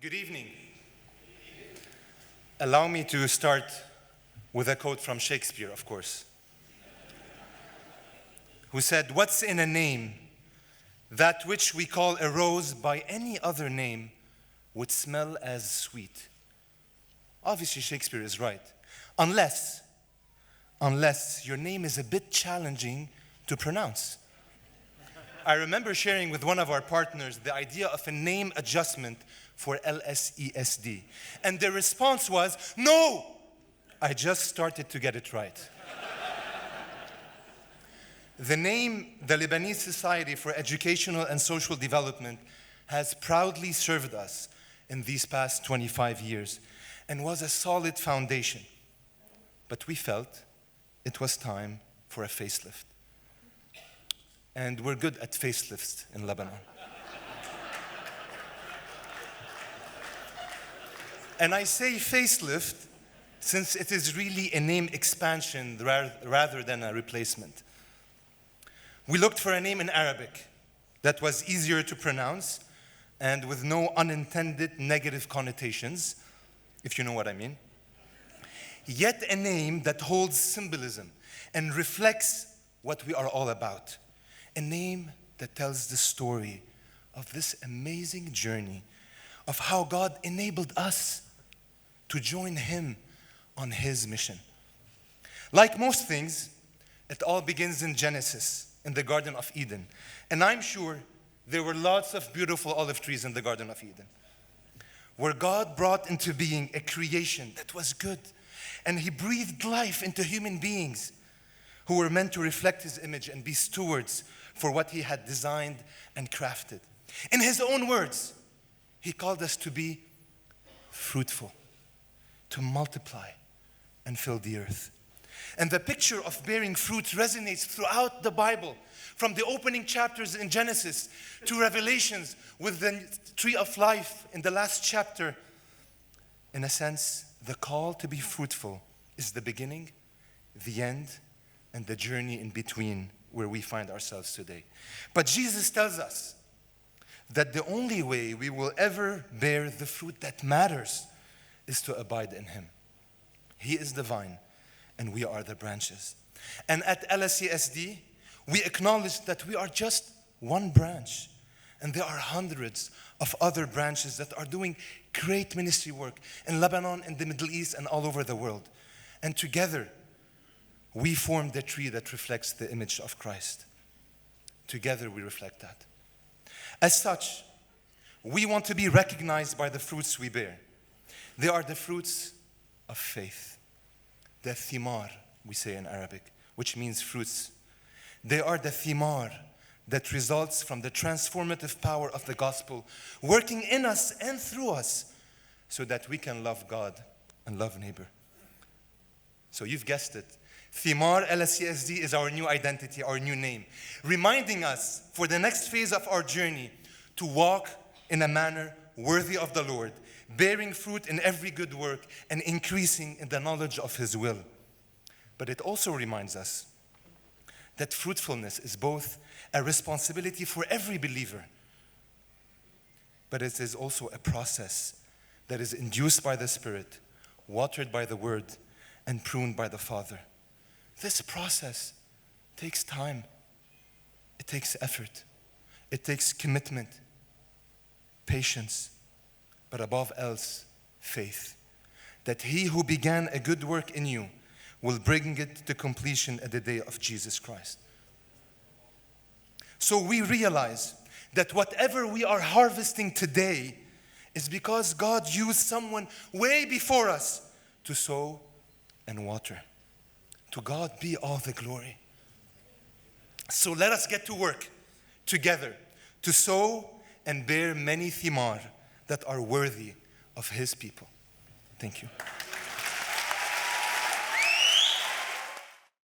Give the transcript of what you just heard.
Good evening. Allow me to start with a quote from Shakespeare, of course, who said, "What's in a name? That which we call a rose by any other name would smell as sweet." Obviously, Shakespeare is right. Unless your name is a bit challenging to pronounce. I remember sharing with one of our partners the idea of a name adjustment for LSESD. And their response was, "No, I just started to get it right." The name, the Lebanese Society for Educational and Social Development, has proudly served us in these past 25 years and was a solid foundation. But we felt it was time for a facelift. And we're good at facelifts in Lebanon. And I say facelift since it is really a name expansion rather than a replacement. We looked for a name in Arabic that was easier to pronounce and with no unintended negative connotations, if you know what I mean. Yet a name that holds symbolism and reflects what we are all about. A name that tells the story of this amazing journey of how God enabled us to join Him on His mission. Like most things, it all begins in Genesis, in the Garden of Eden. And I'm sure there were lots of beautiful olive trees in the Garden of Eden, where God brought into being a creation that was good. And He breathed life into human beings who were meant to reflect His image and be stewards for what He had designed and crafted. In His own words, He called us to be fruitful, to multiply and fill the earth. And the picture of bearing fruit resonates throughout the Bible, from the opening chapters in Genesis to Revelations with the tree of life in the last chapter. In a sense, the call to be fruitful is the beginning, the end, and the journey in between where we find ourselves today. But Jesus tells us that the only way we will ever bear the fruit that matters is to abide in Him. He is the vine, and we are the branches. And at LSESD, we acknowledge that we are just one branch, and there are hundreds of other branches that are doing great ministry work in Lebanon, in the Middle East, and all over the world. And together, we form the tree that reflects the image of Christ. Together, we reflect that. As such, we want to be recognized by the fruits we bear. They are the fruits of faith. The Thimar, we say in Arabic, which means fruits. They are the Thimar that results from the transformative power of the gospel working in us and through us so that we can love God and love neighbor. So you've guessed it. Thimar LSESD is our new identity, our new name, reminding us for the next phase of our journey to walk in a manner worthy of the Lord, bearing fruit in every good work and increasing in the knowledge of His will. But it also reminds us that fruitfulness is both a responsibility for every believer, but it is also a process that is induced by the Spirit, watered by the Word, and pruned by the Father. This process takes time. It takes effort. It takes commitment, patience, but above else, faith. That He who began a good work in you will bring it to completion at the day of Jesus Christ. So we realize that whatever we are harvesting today is because God used someone way before us to sow and water. To God be all the glory. So let us get to work together to sow and bear many thimar that are worthy of His people. Thank you.